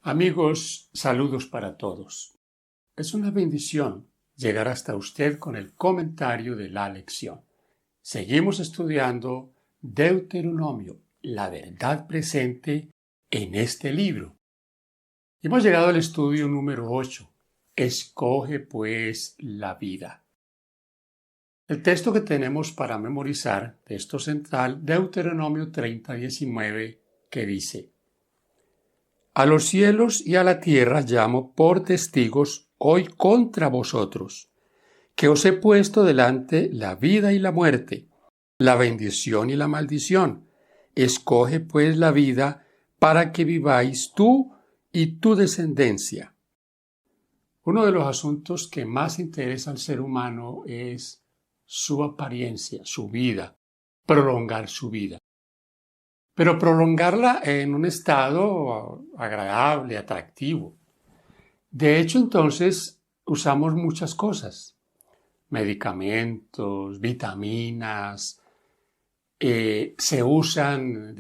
Amigos, saludos para todos. Es una bendición llegar hasta usted con el comentario de la lección. Seguimos estudiando Deuteronomio, la verdad presente en este libro. Hemos llegado al estudio número 8. Escoge pues la vida. El texto que tenemos para memorizar, texto central, Deuteronomio 30:19, que dice: A los cielos y a la tierra llamo por testigos hoy contra vosotros, que os he puesto delante la vida y la muerte, la bendición y la maldición. Escoge pues la vida para que viváis tú y tu descendencia. Uno de los asuntos que más interesa al ser humano es su apariencia, su vida, prolongar su vida. Pero prolongarla en un estado agradable, atractivo. De hecho, entonces, usamos muchas cosas: medicamentos, vitaminas, se usan,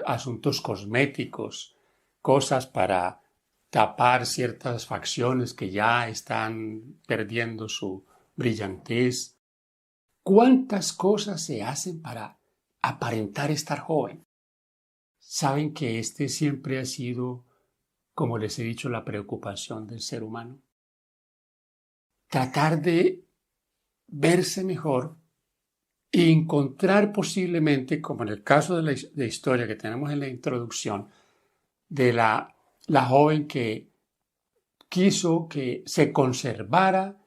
asuntos cosméticos, cosas para tapar ciertas facciones que ya están perdiendo su brillantez. ¿Cuántas cosas se hacen para aparentar estar joven? ¿Saben que este siempre ha sido, como les he dicho, la preocupación del ser humano? Tratar de verse mejor e encontrar posiblemente, como en el caso de la historia que tenemos en la introducción, de la joven que quiso que se conservara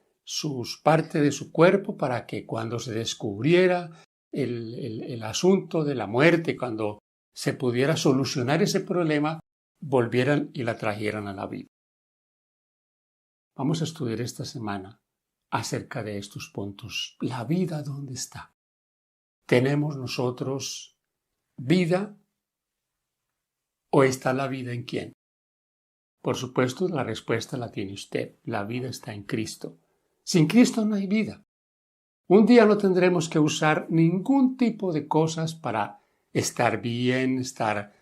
parte de su cuerpo para que cuando se descubriera el asunto de la muerte, cuando se pudiera solucionar ese problema, volvieran y la trajeran a la vida. Vamos a estudiar esta semana acerca de estos puntos. ¿La vida dónde está? ¿Tenemos nosotros vida o está la vida en quién? Por supuesto, la respuesta la tiene usted. La vida está en Cristo. Sin Cristo no hay vida. Un día no tendremos que usar ningún tipo de cosas para estar bien, estar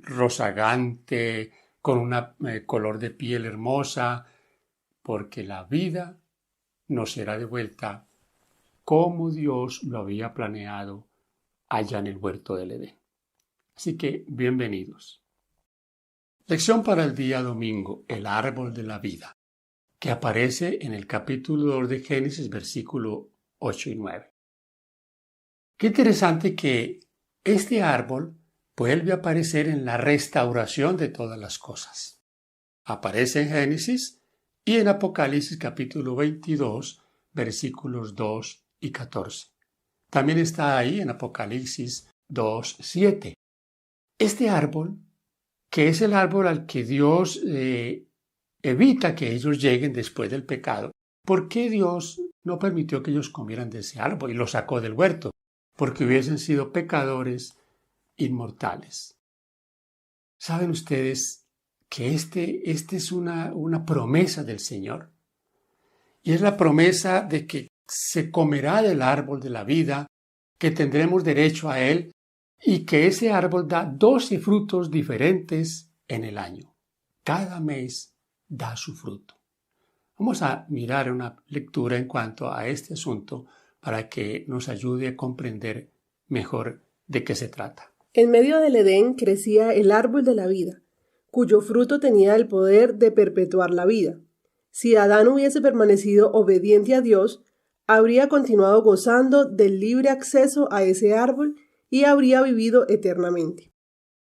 rozagante, con un color de piel hermosa, porque la vida nos será devuelta como Dios lo había planeado allá en el huerto del Edén. Así que, bienvenidos. Lección para el día domingo: el árbol de la vida, que aparece en el capítulo 2 de Génesis, versículo 8 y 9. Qué interesante que este árbol vuelve a aparecer en la restauración de todas las cosas. Aparece en Génesis y en Apocalipsis capítulo 22, versículos 2 y 14. También está ahí en Apocalipsis 2, 7. Este árbol, que es el árbol al que Dios evita que ellos lleguen después del pecado. ¿Por qué Dios no permitió que ellos comieran de ese árbol y los sacó del huerto? Porque hubiesen sido pecadores inmortales. ¿Saben ustedes que este es una promesa del Señor? Y es la promesa de que se comerá del árbol de la vida, que tendremos derecho a él y que ese árbol da 12 frutos diferentes en el año. Cada mes da su fruto. Vamos a mirar una lectura en cuanto a este asunto para que nos ayude a comprender mejor de qué se trata. En medio del Edén crecía el árbol de la vida, cuyo fruto tenía el poder de perpetuar la vida. Si Adán hubiese permanecido obediente a Dios, habría continuado gozando del libre acceso a ese árbol y habría vivido eternamente.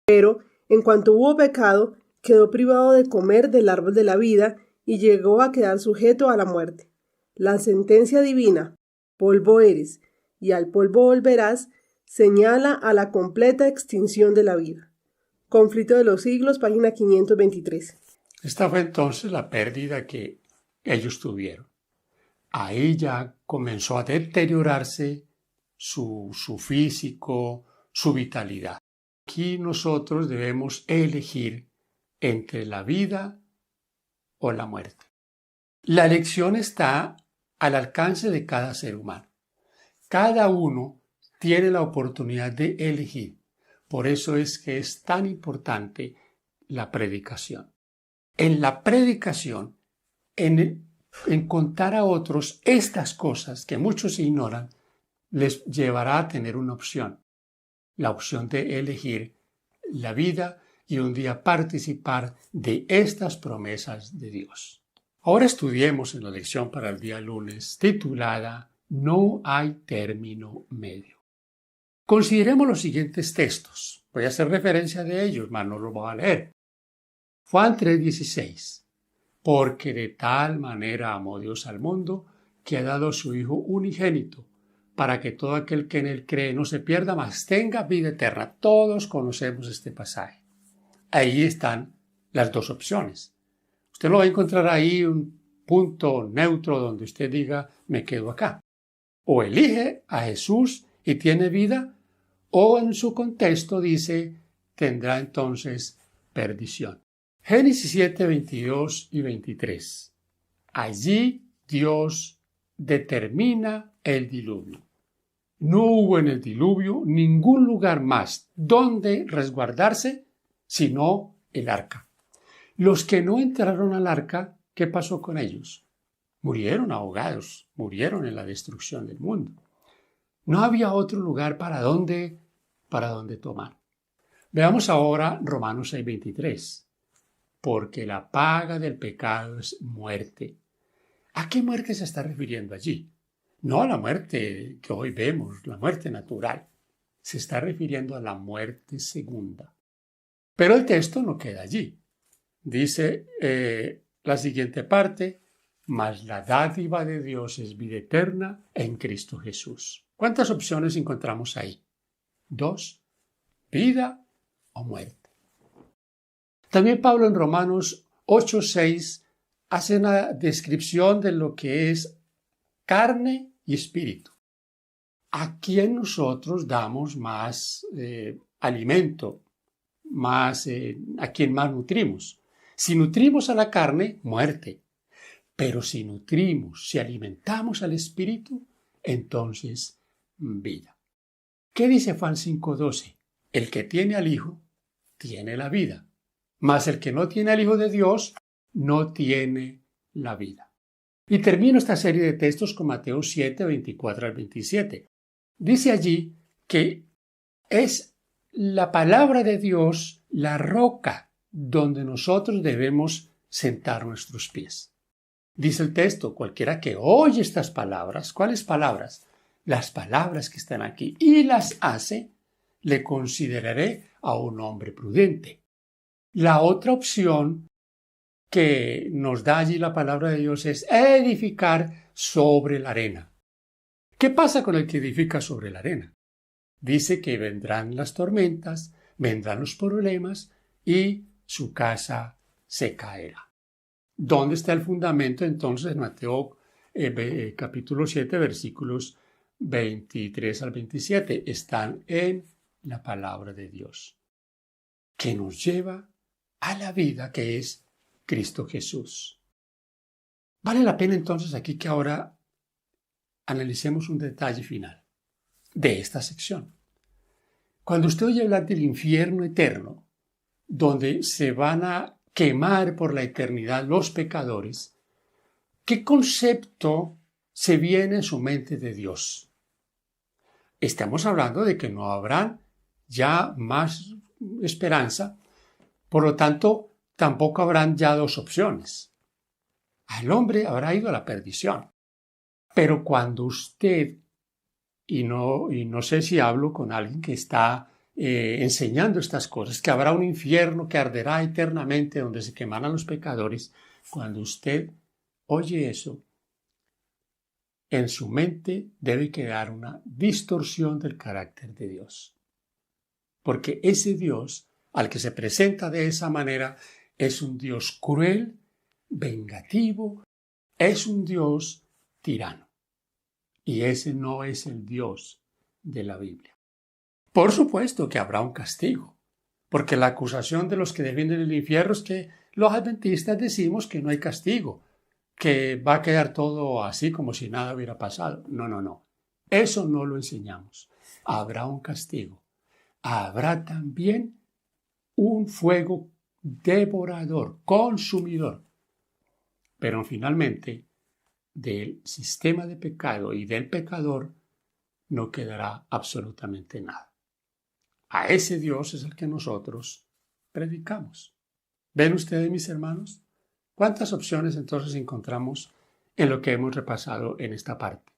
Pero, en cuanto hubo pecado, quedó privado de comer del árbol de la vida y llegó a quedar sujeto a la muerte. La sentencia divina, polvo eres, y al polvo volverás, señala a la completa extinción de la vida. Conflicto de los siglos, página 523. Esta fue entonces la pérdida que ellos tuvieron. Ahí ya comenzó a deteriorarse su físico, su vitalidad. Aquí nosotros debemos elegir entre la vida o la muerte. La elección está al alcance de cada ser humano. Cada uno tiene la oportunidad de elegir. Por eso es que es tan importante la predicación. En la predicación, en contar a otros estas cosas que muchos ignoran, les llevará a tener una opción, la opción de elegir la vida y un día participar de estas promesas de Dios. Ahora estudiemos en la lección para el día lunes titulada No hay término medio. Consideremos los siguientes textos. Voy a hacer referencia de ellos, mas no los voy a leer. Juan 3:16. Porque de tal manera amó Dios al mundo que ha dado a su Hijo unigénito, para que todo aquel que en él cree no se pierda, mas tenga vida eterna. Todos conocemos este pasaje. Ahí están las dos opciones. Usted no va a encontrar ahí un punto neutro donde usted diga, me quedo acá. O elige a Jesús y tiene vida, o en su contexto dice, tendrá entonces perdición. Génesis 7, 22 y 23. Allí Dios determina el diluvio. No hubo en el diluvio ningún lugar más donde resguardarse sino el arca. Los que no entraron al arca, ¿qué pasó con ellos? Murieron ahogados, murieron en la destrucción del mundo. No había otro lugar para dónde tomar. Veamos ahora Romanos 6:23. Porque la paga del pecado es muerte. ¿A qué muerte se está refiriendo allí? No a la muerte que hoy vemos, la muerte natural. Se está refiriendo a la muerte segunda. Pero el texto no queda allí. Dice la siguiente parte, mas la dádiva de Dios es vida eterna en Cristo Jesús. ¿Cuántas opciones encontramos ahí? 2, vida o muerte. También Pablo en Romanos 8:6 hace una descripción de lo que es carne y espíritu. ¿A quién nosotros damos más alimento? ¿A quién más nutrimos? Si nutrimos a la carne, muerte. Pero si alimentamos al espíritu, entonces vida. ¿Qué dice Juan 5:12? El que tiene al Hijo, tiene la vida. Mas el que no tiene al Hijo de Dios, no tiene la vida. Y termino esta serie de textos con Mateo 7, 24 al 27. Dice allí que es la palabra de Dios la roca donde nosotros debemos sentar nuestros pies. Dice el texto, cualquiera que oye estas palabras, ¿cuáles palabras? Las palabras que están aquí, y las hace, le consideraré a un hombre prudente. La otra opción que nos da allí la palabra de Dios es edificar sobre la arena. ¿Qué pasa con el que edifica sobre la arena? Dice que vendrán las tormentas, vendrán los problemas y su casa se caerá. ¿Dónde está el fundamento entonces en Mateo capítulo 7, versículos 23 al 27? Están en la palabra de Dios, que nos lleva a la vida que es Cristo Jesús. Vale la pena entonces aquí que ahora analicemos un detalle final de esta sección. Cuando usted oye hablar del infierno eterno, donde se van a quemar por la eternidad los pecadores, ¿qué concepto se viene en su mente de Dios? Estamos hablando de que no habrá ya más esperanza. Por lo tanto, tampoco habrán ya dos opciones. El hombre habrá ido a la perdición. Pero cuando usted, y no sé si hablo con alguien que está enseñando estas cosas, que habrá un infierno que arderá eternamente donde se quemarán los pecadores, cuando usted oye eso, en su mente debe quedar una distorsión del carácter de Dios. Porque ese Dios al que se presenta de esa manera es un Dios cruel, vengativo, es un Dios tirano. Y ese no es el Dios de la Biblia. Por supuesto que habrá un castigo, porque la acusación de los que defienden el infierno es que los adventistas decimos que no hay castigo, que va a quedar todo así como si nada hubiera pasado. No. Eso no lo enseñamos. Habrá un castigo. Habrá también un fuego devorador, consumidor. Pero finalmente, del sistema de pecado y del pecador no quedará absolutamente nada. A ese Dios es el que nosotros predicamos. ¿Ven ustedes, mis hermanos? ¿Cuántas opciones entonces encontramos en lo que hemos repasado en esta parte?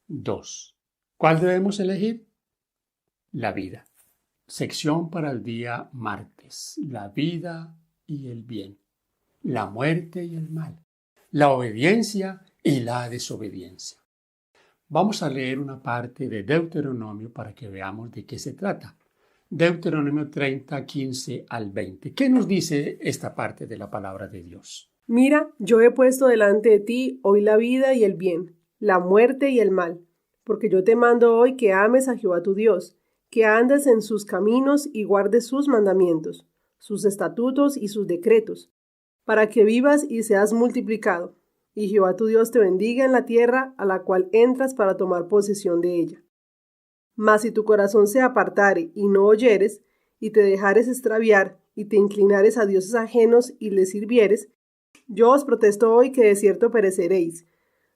2. ¿Cuál debemos elegir? La vida. Sección para el día martes. La vida y el bien. La muerte y el mal. La obediencia y la desobediencia. Vamos a leer una parte de Deuteronomio para que veamos de qué se trata. Deuteronomio 30, 15 al 20. ¿Qué nos dice esta parte de la palabra de Dios? Mira, yo he puesto delante de ti hoy la vida y el bien, la muerte y el mal, porque yo te mando hoy que ames a Jehová tu Dios, que andes en sus caminos y guardes sus mandamientos, sus estatutos y sus decretos, para que vivas y seas multiplicado, y Jehová tu Dios te bendiga en la tierra a la cual entras para tomar posesión de ella. Mas si tu corazón se apartare y no oyeres, y te dejares extraviar, y te inclinares a dioses ajenos y les sirvieres, yo os protesto hoy que de cierto pereceréis.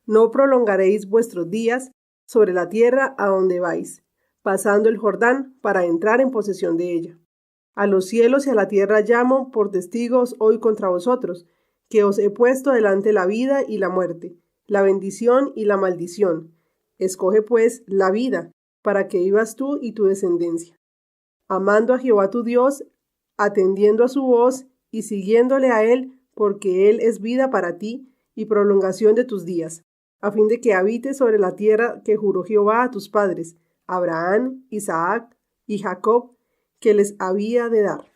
No prolongaréis vuestros días sobre la tierra a donde vais, pasando el Jordán para entrar en posesión de ella. A los cielos y a la tierra llamo por testigos hoy contra vosotros, que os he puesto delante la vida y la muerte, la bendición y la maldición. Escoge pues la vida, para que vivas tú y tu descendencia, amando a Jehová tu Dios, atendiendo a su voz y siguiéndole a él, porque él es vida para ti y prolongación de tus días, a fin de que habites sobre la tierra que juró Jehová a tus padres, Abraham, Isaac y Jacob, que les había de dar.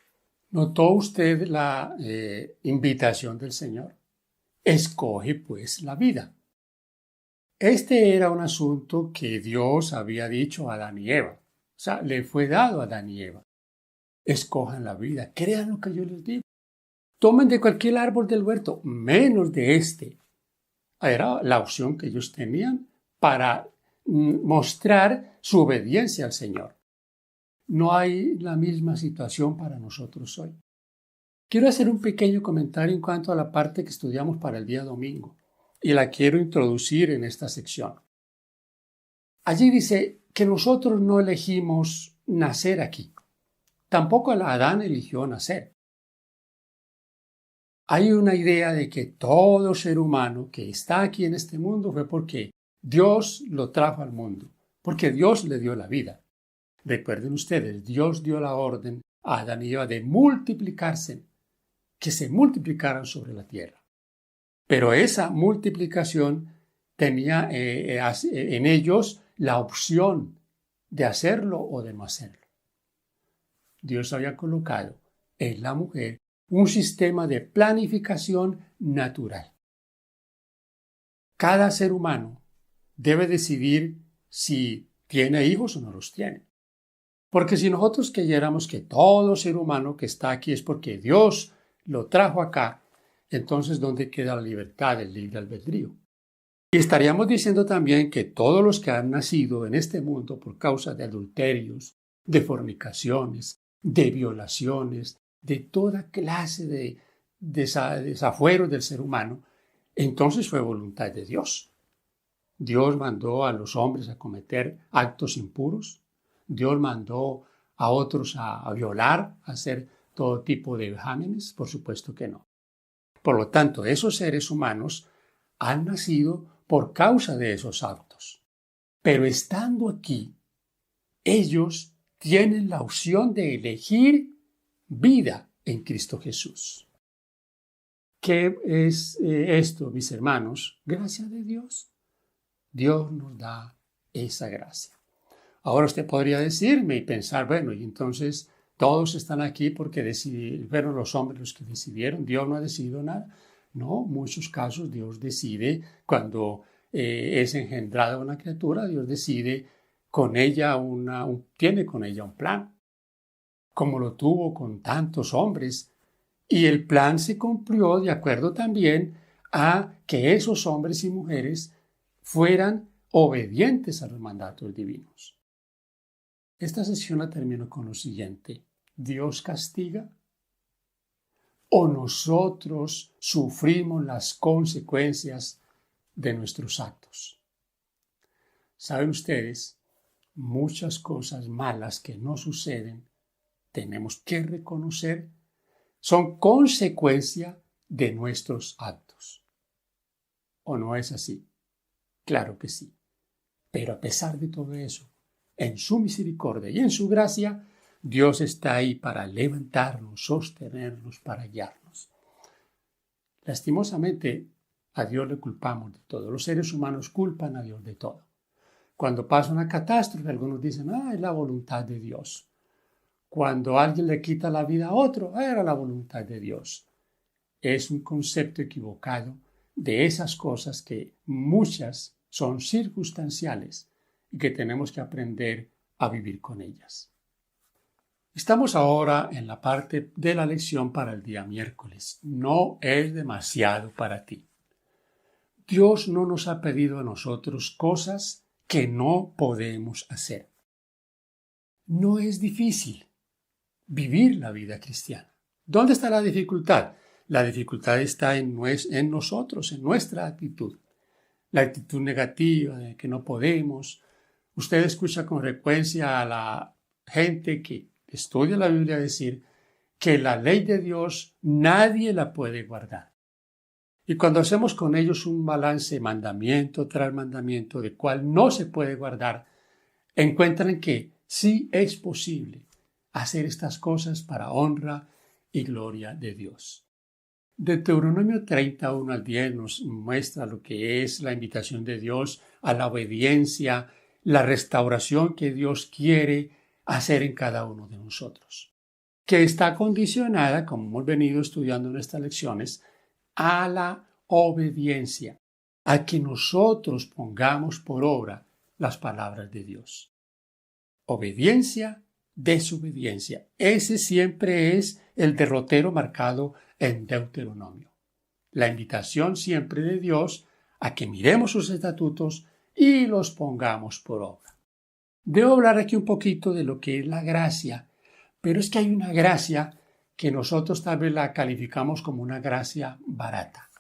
¿Notó usted la invitación del Señor? Escoge pues la vida. Este era un asunto que Dios había dicho a Adán y Eva. O sea, le fue dado a Adán y Eva. Escojan la vida, crean lo que yo les digo. Tomen de cualquier árbol del huerto, menos de este. Era la opción que ellos tenían para mostrar su obediencia al Señor. No hay la misma situación para nosotros hoy. Quiero hacer un pequeño comentario en cuanto a la parte que estudiamos para el día domingo y la quiero introducir en esta sección. Allí dice que nosotros no elegimos nacer aquí. Tampoco Adán eligió nacer. Hay una idea de que todo ser humano que está aquí en este mundo fue porque Dios lo trajo al mundo, porque Dios le dio la vida. Recuerden ustedes, Dios dio la orden a Adán y Eva de multiplicarse, que se multiplicaran sobre la tierra. Pero esa multiplicación tenía en ellos la opción de hacerlo o de no hacerlo. Dios había colocado en la mujer un sistema de planificación natural. Cada ser humano debe decidir si tiene hijos o no los tiene. Porque si nosotros creyéramos que todo ser humano que está aquí es porque Dios lo trajo acá, entonces ¿dónde queda la libertad del libre albedrío? Y estaríamos diciendo también que todos los que han nacido en este mundo por causa de adulterios, de fornicaciones, de violaciones, de toda clase de desafueros del ser humano, entonces fue voluntad de Dios. Dios mandó a los hombres a cometer actos impuros. Dios mandó a otros a violar, a hacer todo tipo de vejámenes. Por supuesto que no. Por lo tanto, esos seres humanos han nacido por causa de esos actos. Pero estando aquí, ellos tienen la opción de elegir vida en Cristo Jesús. ¿Qué es esto, mis hermanos? Gracia de Dios. Dios nos da esa gracia. Ahora usted podría decirme y pensar, bueno, y entonces todos están aquí porque fueron los hombres los que decidieron, Dios no ha decidido nada. No, en muchos casos Dios decide cuando es engendrada una criatura, Dios decide con ella tiene con ella un plan, como lo tuvo con tantos hombres. Y el plan se cumplió de acuerdo también a que esos hombres y mujeres fueran obedientes a los mandatos divinos. Esta sesión la termino con lo siguiente. ¿Dios castiga? o nosotros sufrimos las consecuencias de nuestros actos. ¿Saben ustedes? Muchas cosas malas que nos suceden, tenemos que reconocer, son consecuencia de nuestros actos. ¿O no es así? Claro que sí. Pero a pesar de todo eso, en su misericordia y en su gracia, Dios está ahí para levantarnos, sostenernos, para guiarnos. Lastimosamente, a Dios le culpamos de todo. Los seres humanos culpan a Dios de todo. Cuando pasa una catástrofe, algunos dicen, es la voluntad de Dios. Cuando alguien le quita la vida a otro, era la voluntad de Dios. Es un concepto equivocado de esas cosas que muchas son circunstanciales y que tenemos que aprender a vivir con ellas. Estamos ahora en la parte de la lección para el día miércoles. No es demasiado para ti. Dios no nos ha pedido a nosotros cosas que no podemos hacer. No es difícil vivir la vida cristiana. ¿Dónde está la dificultad? La dificultad está en nosotros, en nuestra actitud. La actitud negativa de que no podemos. Usted escucha con frecuencia a la gente que estudia la Biblia decir que la ley de Dios nadie la puede guardar. Y cuando hacemos con ellos un balance mandamiento tras mandamiento de cuál no se puede guardar, encuentran que sí es posible hacer estas cosas para honra y gloria de Dios. Deuteronomio 31 al 10 nos muestra lo que es la invitación de Dios a la obediencia, la restauración que Dios quiere hacer en cada uno de nosotros, que está condicionada, como hemos venido estudiando en estas lecciones, a la obediencia, a que nosotros pongamos por obra las palabras de Dios. Obediencia, desobediencia. Ese siempre es el derrotero marcado en Deuteronomio. La invitación siempre de Dios a que miremos sus estatutos y los pongamos por obra. Debo hablar aquí un poquito de lo que es la gracia, pero es que hay una gracia que nosotros tal vez la calificamos como una gracia barata.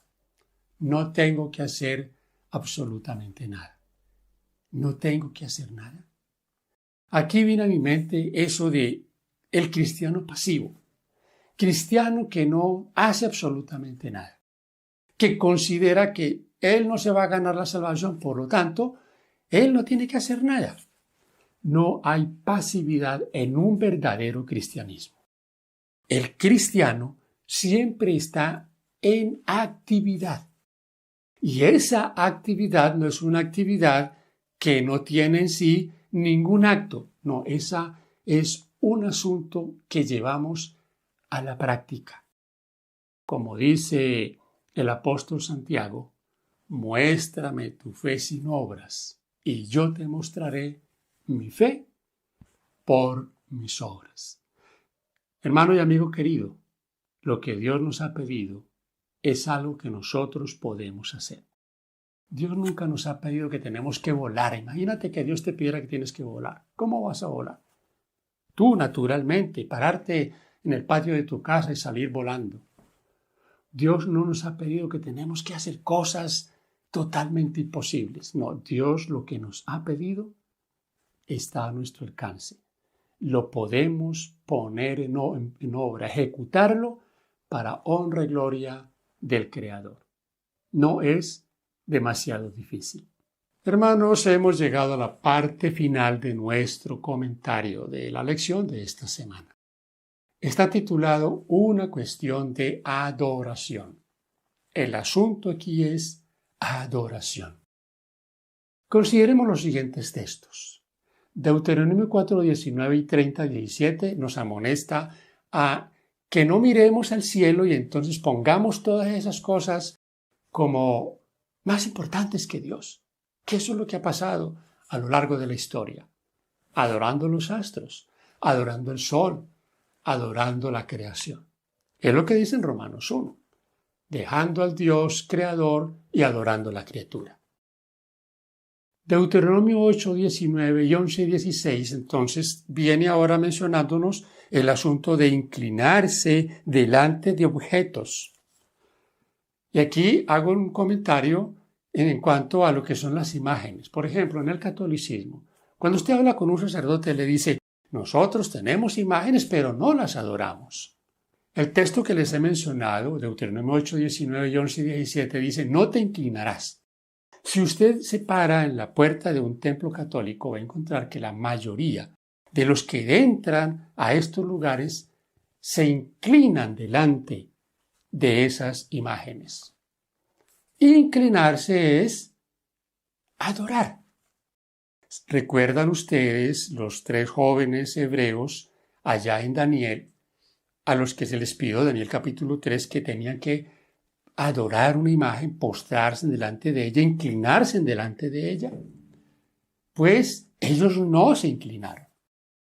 No tengo que hacer absolutamente nada. No tengo que hacer nada. Aquí viene a mi mente eso de el cristiano pasivo. Cristiano que no hace absolutamente nada. Que considera que él no se va a ganar la salvación, por lo tanto, él no tiene que hacer nada. No hay pasividad en un verdadero cristianismo. El cristiano siempre está en actividad. Y esa actividad no es una actividad que no tiene en sí ningún acto. No, esa es un asunto que llevamos a la práctica. Como dice el apóstol Santiago, muéstrame tu fe sin obras, y yo te mostraré mi fe por mis obras. Hermano y amigo querido, lo que Dios nos ha pedido es algo que nosotros podemos hacer. Dios nunca nos ha pedido que tenemos que volar. Imagínate que Dios te pidiera que tienes que volar. ¿Cómo vas a volar? Tú, naturalmente, pararte en el patio de tu casa y salir volando. Dios no nos ha pedido que tenemos que hacer cosas totalmente imposibles. No, Dios lo que nos ha pedido está a nuestro alcance. Lo podemos poner en obra, ejecutarlo para honra y gloria del Creador. No es demasiado difícil. Hermanos, hemos llegado a la parte final de nuestro comentario de la lección de esta semana. Está titulado Una cuestión de adoración. El asunto aquí es adoración. Consideremos los siguientes textos. Deuteronomio 4, 19 y 30, 17 nos amonesta a que no miremos al cielo y entonces pongamos todas esas cosas como más importantes que Dios. Que eso es lo que ha pasado a lo largo de la historia. Adorando los astros, adorando el sol, adorando la creación. Es lo que dice en Romanos 1. Dejando al Dios creador y adorando la criatura. Deuteronomio 8, 19 y 11, 16, entonces viene ahora mencionándonos el asunto de inclinarse delante de objetos. Y aquí hago un comentario en cuanto a lo que son las imágenes. Por ejemplo, en el catolicismo, cuando usted habla con un sacerdote, le dice, nosotros tenemos imágenes, pero no las adoramos. El texto que les he mencionado, Deuteronomio 8, 19 y 11 y 17, dice, no te inclinarás. Si usted se para en la puerta de un templo católico, va a encontrar que la mayoría de los que entran a estos lugares se inclinan delante de esas imágenes. Inclinarse es adorar. ¿Recuerdan ustedes los 3 jóvenes hebreos allá en Daniel, a los que se les pidió, Daniel capítulo 3, que tenían que adorar una imagen, postrarse delante de ella, inclinarse delante de ella? Pues ellos no se inclinaron,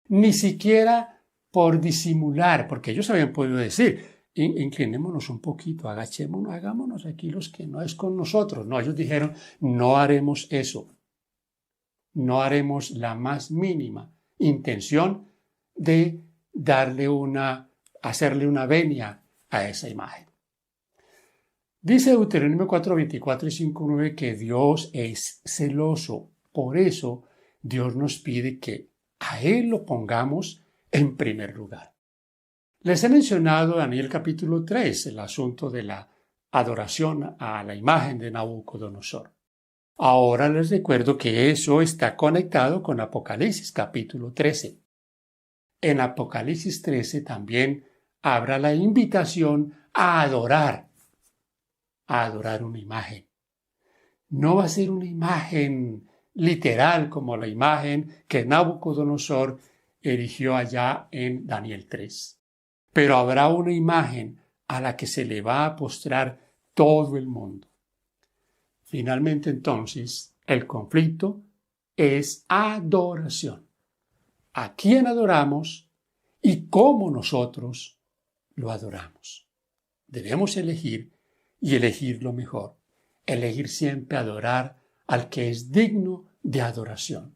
ni siquiera por disimular, porque ellos habían podido decir, inclinémonos un poquito, agachémonos, hagámonos aquí los que no es con nosotros. No, ellos dijeron, no haremos eso. No haremos la más mínima intención de hacerle una venia a esa imagen. Dice Deuteronomio 4, 24 y 5, 9 que Dios es celoso. Por eso Dios nos pide que a Él lo pongamos en primer lugar. Les he mencionado Daniel capítulo 3, el asunto de la adoración a la imagen de Nabucodonosor. Ahora les recuerdo que eso está conectado con Apocalipsis capítulo 13. En Apocalipsis 13 también habrá la invitación a adorar una imagen. No va a ser una imagen literal como la imagen que Nabucodonosor erigió allá en Daniel 3. Pero habrá una imagen a la que se le va a postrar todo el mundo. Finalmente, entonces, el conflicto es adoración. ¿A quién adoramos y cómo nosotros lo adoramos? Debemos elegir y elegir lo mejor. Elegir siempre adorar al que es digno de adoración,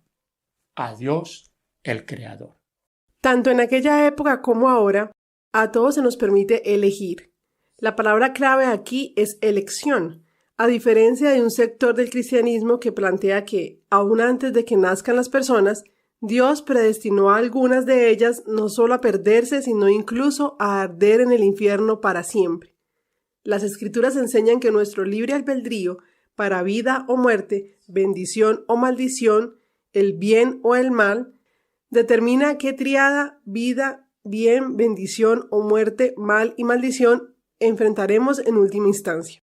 a Dios el Creador. Tanto en aquella época como ahora, a todos se nos permite elegir. La palabra clave aquí es elección, a diferencia de un sector del cristianismo que plantea que, aún antes de que nazcan las personas, Dios predestinó a algunas de ellas no solo a perderse, sino incluso a arder en el infierno para siempre. Las Escrituras enseñan que nuestro libre albedrío, para vida o muerte, bendición o maldición, el bien o el mal, determina qué triada, vida, bien, bendición o muerte, mal y maldición enfrentaremos en última instancia.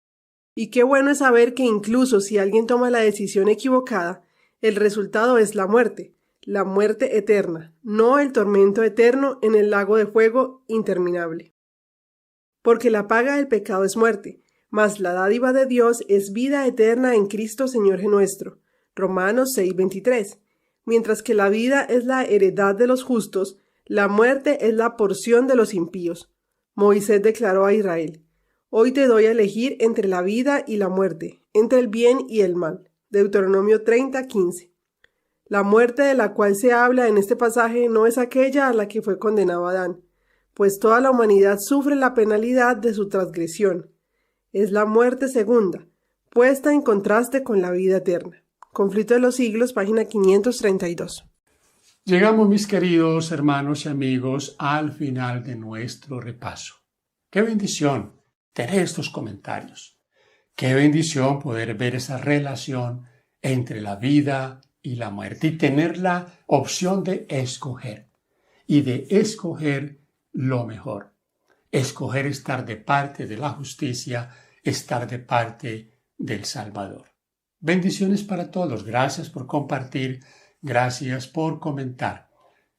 Y qué bueno es saber que incluso si alguien toma la decisión equivocada, el resultado es la muerte eterna, no el tormento eterno en el lago de fuego interminable. Porque la paga del pecado es muerte, mas la dádiva de Dios es vida eterna en Cristo Señor nuestro. Romanos 6:23. Mientras que la vida es la heredad de los justos, la muerte es la porción de los impíos. Moisés declaró a Israel: Hoy te doy a elegir entre la vida y la muerte, entre el bien y el mal. Deuteronomio 30:15. La muerte de la cual se habla en este pasaje no es aquella a la que fue condenado Adán, pues toda la humanidad sufre la penalidad de su transgresión. Es la muerte segunda, puesta en contraste con la vida eterna. Conflicto de los siglos, página 532. Llegamos, mis queridos hermanos y amigos, al final de nuestro repaso. ¡Qué bendición tener estos comentarios! ¡Qué bendición poder ver esa relación entre la vida y la muerte y tener la opción de escoger y de escoger lo mejor! Escoger estar de parte de la justicia, estar de parte del Salvador. Bendiciones para todos. Gracias por compartir. Gracias por comentar.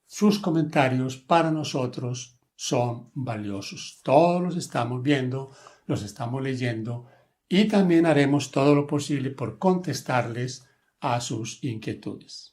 Sus comentarios para nosotros son valiosos. Todos los estamos viendo, los estamos leyendo y también haremos todo lo posible por contestarles a sus inquietudes.